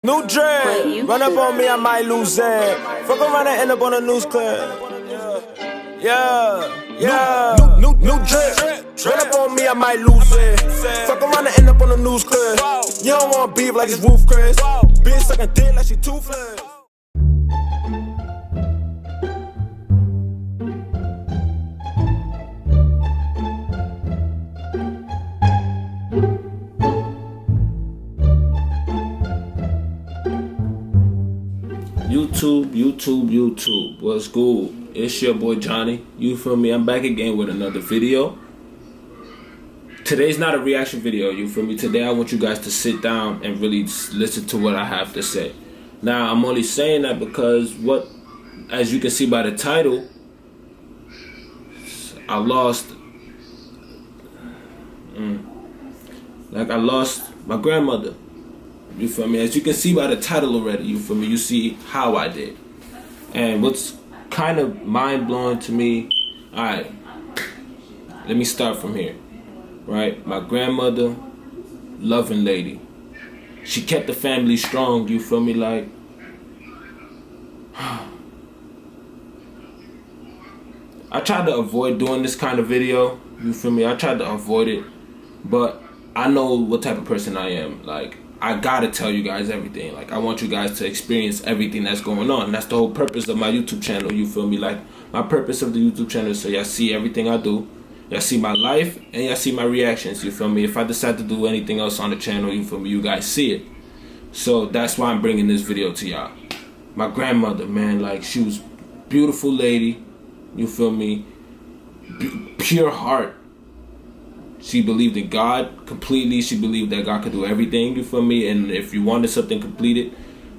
New dread, run up on me, I might lose it. Fuck around and end up on a news clip. Yeah. New dread, run up on me, I might lose it. Fuck around and end up on a news clip. You don't want beef like it's Roof Chris. Bitch sucking dick like she toothless. YouTube, what's good? It's your boy Johnny, you feel me? I'm back again with another video. Today's not a reaction video, you feel me? Today I want you guys to sit down and really listen to what I have to say. Now, I'm only saying that because as you can see by the title, I lost my grandmother. You feel me? As you can see by the title already, you feel me? You see how I did. And what's kind of mind-blowing to me, alright, let me start from here. Right? My grandmother, loving lady. She kept the family strong, you feel me? Like, I tried to avoid doing this kind of video, you feel me? I tried to avoid it, but I know what type of person I am. Like, I gotta tell you guys everything. Like, I want you guys to experience everything that's going on. And that's the whole purpose of my YouTube channel, you feel me? Like, my purpose of the YouTube channel is so y'all see everything I do. Y'all see my life, and y'all see my reactions, you feel me? If I decide to do anything else on the channel, you feel me? You guys see it. So, that's why I'm bringing this video to y'all. My grandmother, man, like, she was beautiful lady, you feel me? Pure heart. She believed in God completely. She believed that God could do everything, you feel me? And if you wanted something completed,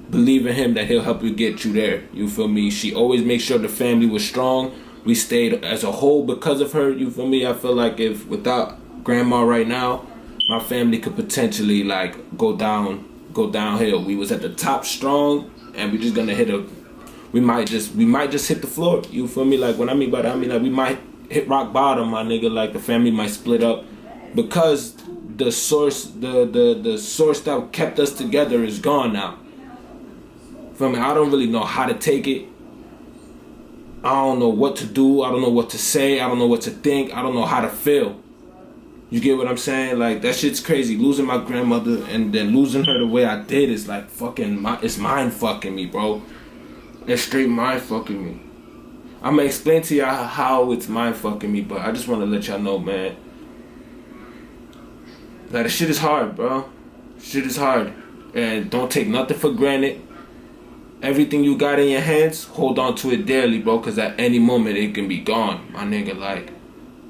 believe in Him that He'll help you get you there, you feel me? She always made sure the family was strong. We stayed as a whole because of her, you feel me? I feel like if without grandma right now, my family could potentially like go downhill. We was at the top strong, and we just gonna we might just hit the floor, you feel me? Like, when I mean by that, I mean like we might hit rock bottom, my nigga. Like, the family might split up because the source that kept us together is gone now. Feel me? I don't really know how to take it. I don't know what to do. I don't know what to say. I don't know what to think. I don't know how to feel. You get what I'm saying? Like, that shit's crazy. Losing my grandmother and then losing her the way I did is like it's mind fucking me, bro. It's straight mind fucking me. I'm gonna explain to y'all how it's mind fucking me, but I just want to let y'all know, man. Like, the shit is hard, bro. Shit is hard. And don't take nothing for granted. Everything you got in your hands, hold on to it dearly, bro, because at any moment it can be gone, my nigga. Like,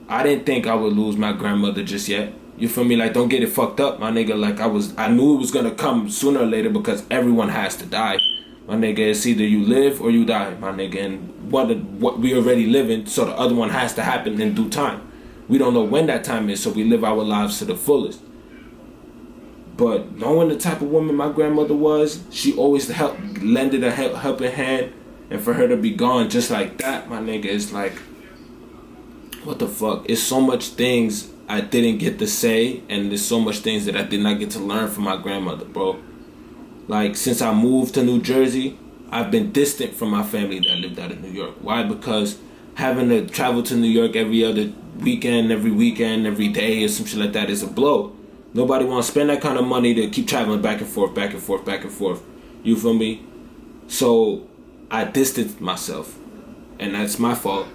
I didn't think I would lose my grandmother just yet. You feel me? Like, don't get it fucked up, my nigga. Like, I knew it was gonna come sooner or later because everyone has to die. My nigga, it's either you live or you die, my nigga. And what we already living, so the other one has to happen in due time. We don't know when that time is, so we live our lives to the fullest. But knowing the type of woman my grandmother was, she always lended a helping hand. And for her to be gone just like that, my nigga, it's like, what the fuck? It's so much things I didn't get to say, and there's so much things that I did not get to learn from my grandmother, bro. Like, since I moved to New Jersey, I've been distant from my family that lived out of New York. Why? Because having to travel to New York every other weekend, every day, or some shit like that is a blow. Nobody wants to spend that kind of money to keep traveling back and forth. You feel me? So I distanced myself, and that's my fault.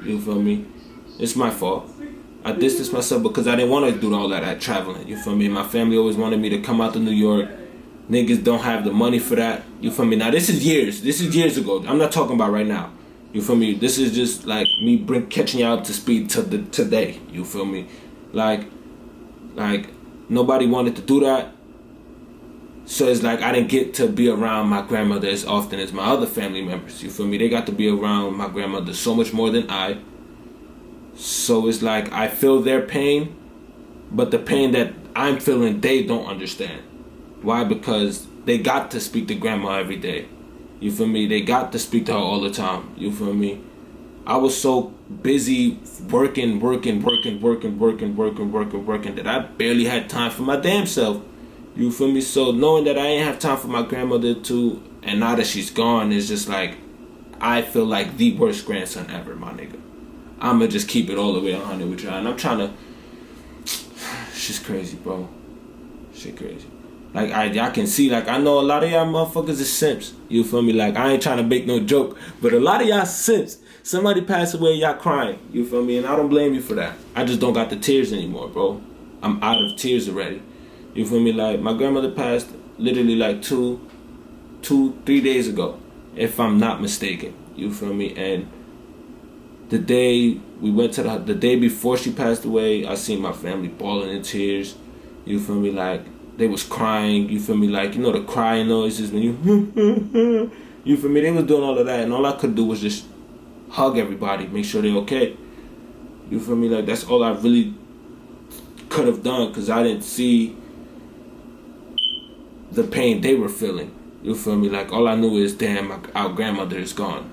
You feel me? It's my fault. I distanced myself because I didn't want to do all that traveling. You feel me? My family always wanted me to come out to New York. Niggas don't have the money for that. You feel me? Now, this is years ago. I'm not talking about right now. You feel me? This is just like me catching y'all up to speed to today. You feel me? Like nobody wanted to do that. So it's like I didn't get to be around my grandmother as often as my other family members. You feel me? They got to be around my grandmother so much more than I. So it's like I feel their pain, but the pain that I'm feeling, they don't understand. Why? Because they got to speak to grandma every day. You feel me? They got to speak to her all the time. You feel me? I was so busy working that I barely had time for my damn self. You feel me? So knowing that I ain't have time for my grandmother too, and now that she's gone, it's just like, I feel like the worst grandson ever, my nigga. I'ma just keep it all the way 100 with y'all. And I'm trying to... Shit's crazy, bro. Shit crazy. Like, y'all can see, like, I know a lot of y'all motherfuckers is simps. You feel me? Like, I ain't trying to make no joke, but a lot of y'all simps. Somebody passed away, y'all crying. You feel me? And I don't blame you for that. I just don't got the tears anymore, bro. I'm out of tears already. You feel me? Like, my grandmother passed literally like 3 days ago, if I'm not mistaken. You feel me? And the day we went to the day before she passed away, I seen my family bawling in tears. You feel me? Like, they was crying. You feel me? Like, you know the crying noises when you... You feel me? They was doing all of that, and all I could do was just hug everybody, make sure they okay. You feel me? Like, that's all I really could have done, because I didn't see the pain they were feeling. You feel me? Like, all I knew is, damn, our grandmother is gone.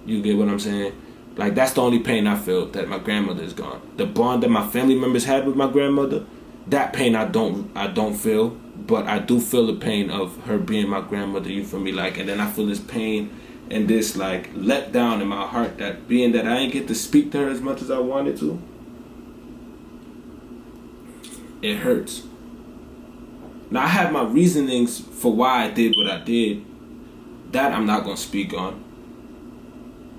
You get what I'm saying? Like, that's the only pain I feel, that my grandmother is gone. The bond that my family members had with my grandmother, that pain I don't feel, but I do feel the pain of her being my grandmother. You feel me? Like, and then I feel this pain and this like let down in my heart, that being that I ain't get to speak to her as much as I wanted to. It hurts. Now, I have my reasonings for why I did what I did. That I'm not gonna speak on,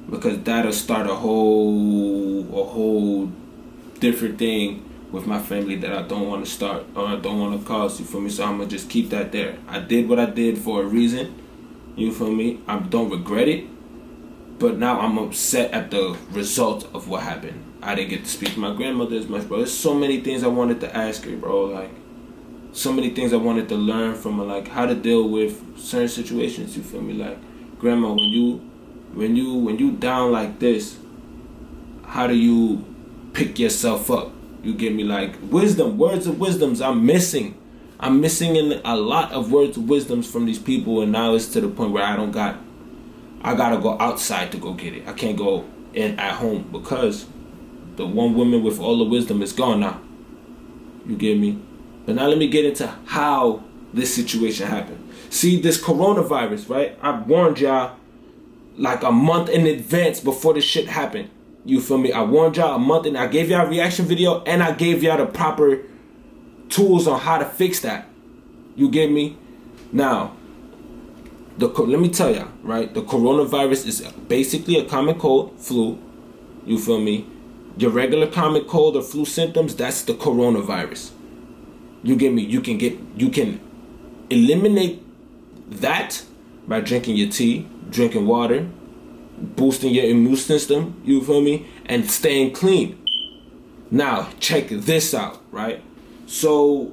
because that'll start a whole different thing with my family that I don't want to start, or I don't want to cause. You feel me? So I'm gonna just keep that there. I did what I did for a reason. You feel me? I don't regret it, but now I'm upset at the result of what happened. I didn't get to speak to my grandmother as much, bro. There's so many things I wanted to ask her, bro. Like, so many things I wanted to learn from her, like how to deal with certain situations. You feel me? Like, grandma, when you down like this, how do you pick yourself up? You get me? Like, wisdom, words of wisdoms I'm missing in a lot of words of wisdoms from these people, and now it's to the point where I gotta go outside to go get it. I can't go in at home because the one woman with all the wisdom is gone now. You get me? But now let me get into how this situation happened. See, this coronavirus, right? I warned y'all like a month in advance before this shit happened. You feel me? I warned y'all a month, and I gave y'all a reaction video, and I gave y'all the proper tools on how to fix that. You get me? Now, let me tell y'all, right? The coronavirus is basically a common cold, flu. You feel me? Your regular common cold or flu symptoms, that's the coronavirus. You get me? You can eliminate that by drinking your tea, drinking water, boosting your immune system, you feel me? And staying clean. Now, check this out, right? So,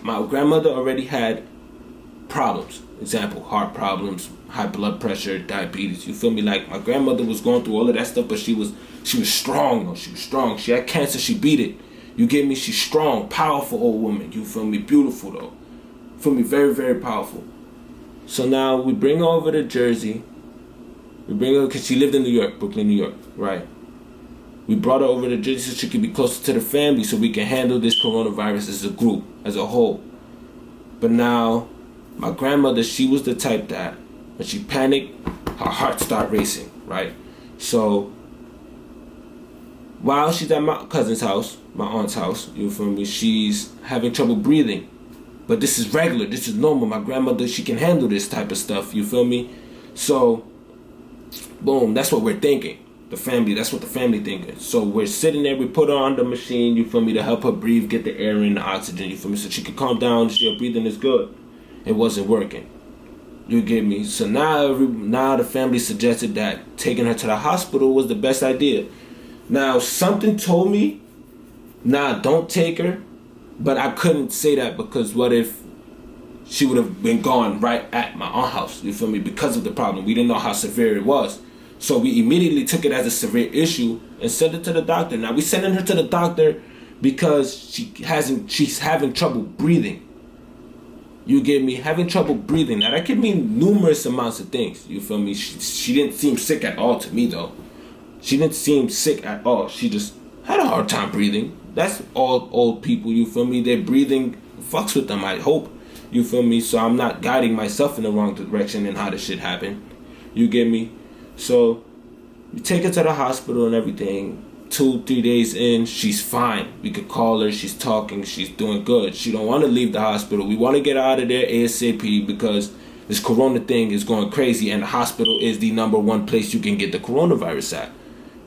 my grandmother already had problems. Example, heart problems, high blood pressure, diabetes. You feel me? Like, my grandmother was going through all of that stuff, but she was strong, though. She was strong. She had cancer, she beat it. You get me? She's strong, powerful old woman. You feel me? Beautiful, though. You feel me? Very, very powerful. So now we bring her over to Jersey. We bring her because she lived in New York, Brooklyn, New York, right? We brought her over to Jersey so she could be closer to the family, so we can handle this coronavirus as a group, as a whole. But now, my grandmother, she was the type that when she panicked, her heart started racing, right? So while she's at my cousin's house, my aunt's house, you feel me, she's having trouble breathing. But this is regular, this is normal. My grandmother, she can handle this type of stuff, you feel me? So, boom, that's what we're thinking. The family, that's what the family thinking. So we're sitting there, we put her on the machine, you feel me, to help her breathe, get the air in, the oxygen, you feel me, so she could calm down, her breathing is good. It wasn't working. You get me? So now the family suggested that taking her to the hospital was the best idea. Now, something told me, nah, don't take her. But I couldn't say that because what if she would have been gone right at my aunt's house, you feel me, because of the problem. We didn't know how severe it was. So we immediately took it as a severe issue and sent it to the doctor. Now, we're sending her to the doctor because she's having trouble breathing. You get me? Having trouble breathing. Now, that could mean numerous amounts of things. You feel me? She didn't seem sick at all to me, though. She didn't seem sick at all. She just had a hard time breathing. That's all old people, you feel me? They're breathing fucks with them, I hope. You feel me? So I'm not guiding myself in the wrong direction and how this shit happened. You get me? So we take her to the hospital and everything. 2-3 days in, she's fine. We could call her, she's talking, she's doing good. She don't want to leave the hospital. We want to get her out of there ASAP because this corona thing is going crazy and the hospital is the #1 place you can get the coronavirus at.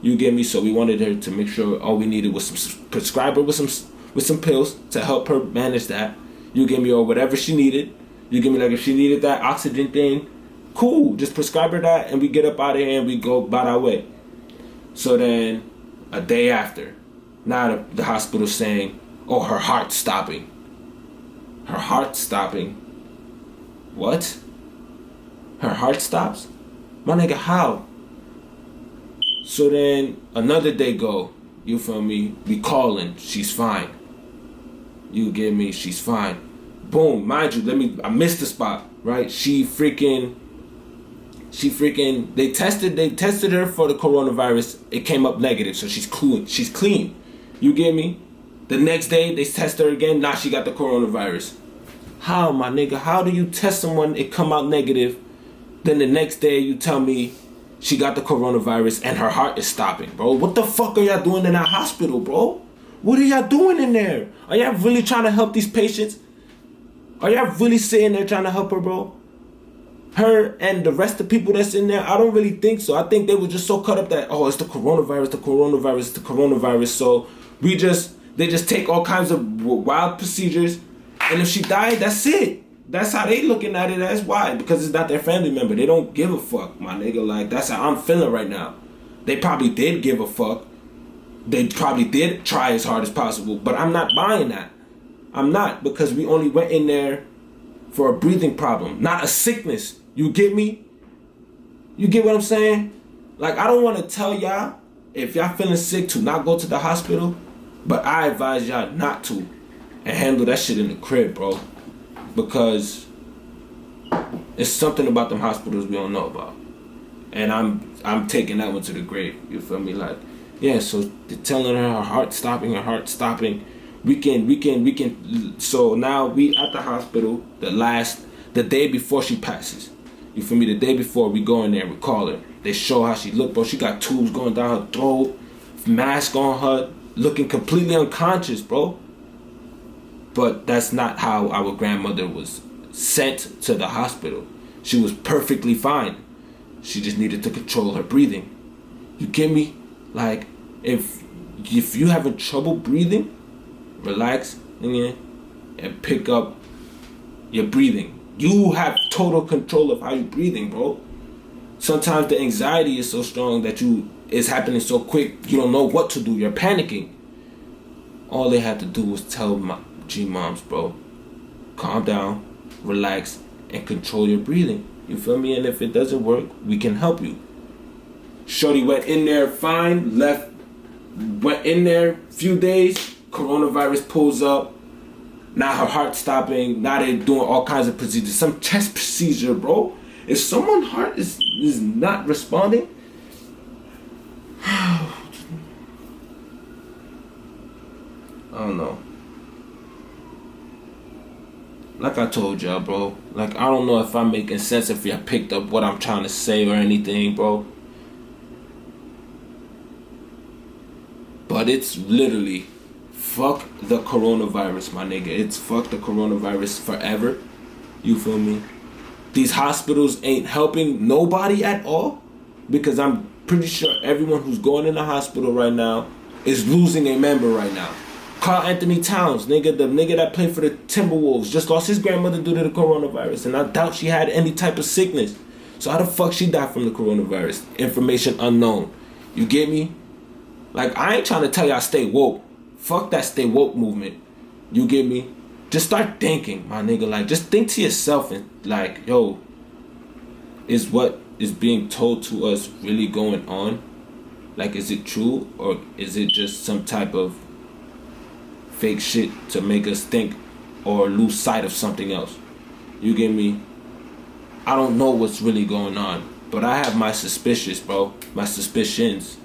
You get me? So we wanted her to make sure all we needed was prescribe her with some pills to help her manage that. You get me? Or whatever she needed. You get me? Like if she needed that oxygen thing, cool. Just prescribe her that and we get up out of here and we go about our way. So then a day after, now the hospital's saying, oh, her heart's stopping. Her heart's stopping. What? Her heart stops? My nigga, how? So then another day go, you feel me? We calling, she's fine. You get me? She's fine. Boom, mind you, I missed the spot, right? She freaking, they tested her for the coronavirus. It came up negative, so she's clean. You get me? The next day, they test her again. Now she got the coronavirus. How, my nigga? How do you test someone, it come out negative, then the next day you tell me she got the coronavirus and her heart is stopping, bro? What the fuck are y'all doing in that hospital, bro? What are y'all doing in there? Are y'all really trying to help these patients? Are y'all really sitting there trying to help her, bro? Her and the rest of the people that's in there, I don't really think so. I think they were just so caught up that, oh, it's the coronavirus. So they just take all kinds of wild procedures. And if she died, that's it. That's how they looking at it as. Why? Because it's not their family member. They don't give a fuck, my nigga. Like, that's how I'm feeling right now. They probably did give a fuck. They probably did try as hard as possible. But I'm not buying that. I'm not, because we only went in there for a breathing problem, not a sickness. You get me? You get what I'm saying? Like, I don't want to tell y'all, if y'all feeling sick, to not go to the hospital. But I advise y'all not to. And handle that shit in the crib, bro. Because it's something about them hospitals we don't know about. And I'm taking that one to the grave. You feel me? Like, yeah, so they're telling her heart's stopping. We can. So now we at the hospital the day before she passes. You feel me? The day before, we go in there, we call her. They show how she look, bro. She got tubes going down her throat, mask on her, looking completely unconscious, bro. But that's not how our grandmother was sent to the hospital. She was perfectly fine. She just needed to control her breathing. You get me? Like, if you having trouble breathing, relax and pick up your breathing. You have total control of how you're breathing, bro. Sometimes the anxiety is so strong that it's happening so quick, you don't know what to do. You're panicking. All they had to do was tell my G-moms, bro, calm down, relax, and control your breathing. You feel me? And if it doesn't work, we can help you. Shorty went in there fine, went in there few days, coronavirus pulls up. Now her heart stopping. Now they're doing all kinds of procedures. Some chest procedure, bro. If someone's heart is not responding, I don't know. Like I told y'all, bro. Like, I don't know if I'm making sense, if y'all picked up what I'm trying to say or anything, bro. But it's literally, fuck the coronavirus, my nigga. It's fuck the coronavirus forever. You feel me? These hospitals ain't helping nobody at all. Because I'm pretty sure everyone who's going in the hospital right now is losing a member right now. Carl Anthony Towns, nigga, the nigga that played for the Timberwolves, just lost his grandmother due to the coronavirus. And I doubt she had any type of sickness. So how the fuck she died from the coronavirus? Information unknown. You get me? Like, I ain't trying to tell y'all stay woke. Fuck that stay woke movement. You get me? Just start thinking, my nigga. Like, just think to yourself and like, yo, is what is being told to us really going on? Like, is it true, or is it just some type of fake shit to make us think or lose sight of something else? You get me? I don't know what's really going on, but I have my suspicions, bro. My suspicions.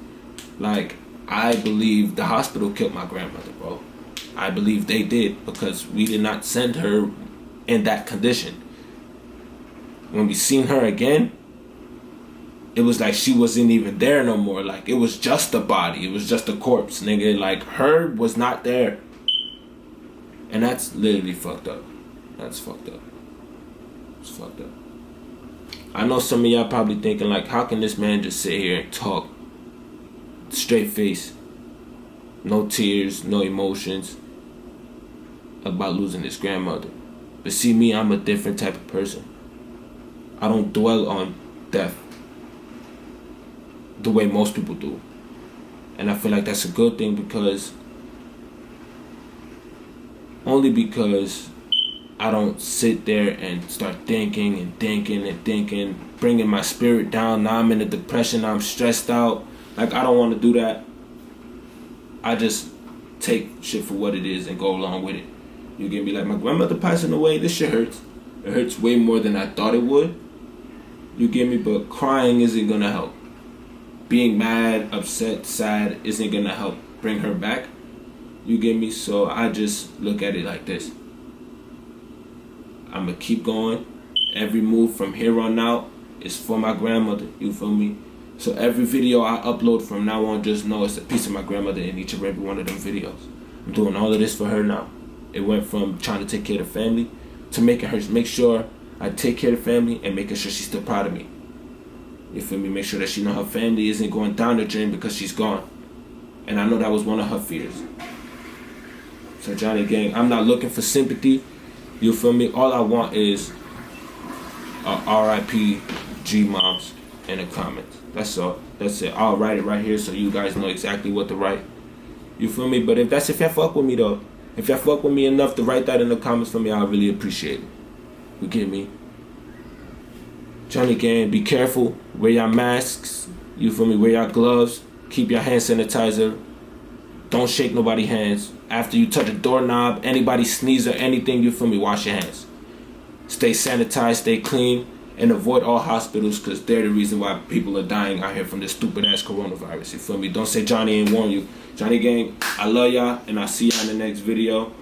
Like, I believe the hospital killed my grandmother, bro. I believe they did, because we did not send her in that condition. When we seen her again, it was like she wasn't even there no more. Like, it was just a body. It was just a corpse, nigga. Like, her was not there. And that's literally fucked up. That's fucked up. It's fucked up. I know some of y'all probably thinking, like, how can this man just sit here and talk straight face, no tears, no emotions, about losing his grandmother? But see, me, I'm a different type of person. I don't dwell on death the way most people do. And I feel like that's a good thing, because only because I don't sit there and start thinking and thinking and thinking, bringing my spirit down. Now I'm in a depression, I'm stressed out. Like, I don't want to do that. I just take shit for what it is and go along with it. You get me? Like, my grandmother passing away, this shit hurts. It hurts way more than I thought it would. You get me? But crying isn't gonna help. Being mad, upset, sad isn't gonna help bring her back. You get me? So I just look at it like this. I'm gonna keep going. Every move from here on out is for my grandmother. You feel me? So every video I upload from now on, just know it's a piece of my grandmother in each and every one of them videos. I'm doing all of this for her now. It went from trying to take care of the family to making her make sure I take care of the family and making sure she's still proud of me. You feel me? Make sure that she know her family isn't going down the drain because she's gone. And I know that was one of her fears. So Johnny Gang, I'm not looking for sympathy. You feel me? All I want is R.I.P. G-Moms in the comments. That's all. That's it. I'll write it right here so you guys know exactly what to write. You feel me? But if y'all fuck with me though, if y'all fuck with me enough to write that in the comments for me, I'll really appreciate it. You get me? Johnny Gang, be careful. Wear your masks. You feel me? Wear your gloves. Keep your hand sanitizer. Don't shake nobody's hands. After you touch a doorknob, anybody sneeze or anything, you feel me? Wash your hands. Stay sanitized, stay clean, and avoid all hospitals, because they're the reason why people are dying out here from this stupid ass coronavirus. You feel me? Don't say Johnny ain't warn you. Johnny Gang, I love y'all, and I'll see y'all in the next video.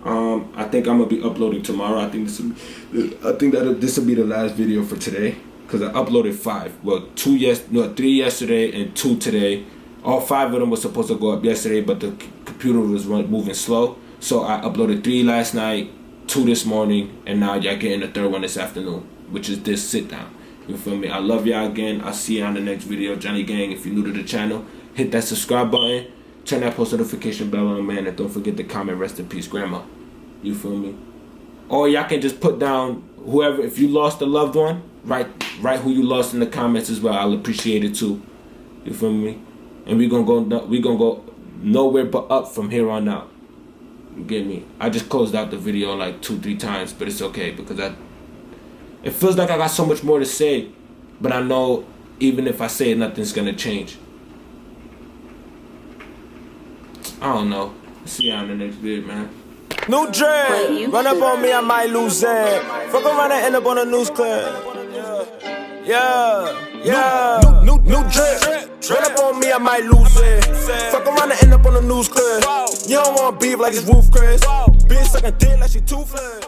I think I'm gonna be uploading tomorrow. I think this will be the last video for today, because I uploaded 5. Well, 3 yesterday and 2 today. All 5 of them were supposed to go up yesterday, but the computer was moving slow. So I uploaded 3 last night, 2 this morning, and now y'all getting the 3rd one this afternoon, which is this sit down. You feel me? I love y'all again. I'll see y'all in the next video. Johnny Gang, if you're new to the channel, hit that subscribe button, turn that post notification bell on, man, and don't forget to comment rest in peace, Grandma. You feel me? Or y'all can just put down whoever, if you lost a loved one, write who you lost in the comments as well. I'll appreciate it too. You feel me? And we gonna go nowhere but up from here on out. You get me? I just closed out the video like 2-3 times, but it's okay, because it feels like I got so much more to say, but I know even if I say it, nothing's gonna change. I don't know. See y'all in the next video, man. New dread, run up on me, I might lose it. Fuck around and end up on a news clip. Yeah. New dread, run up on me, I might lose it. Fuck around and end up on a news clip. You don't want beef like it's Roof Chris. Bitch sucking dick like she toothless.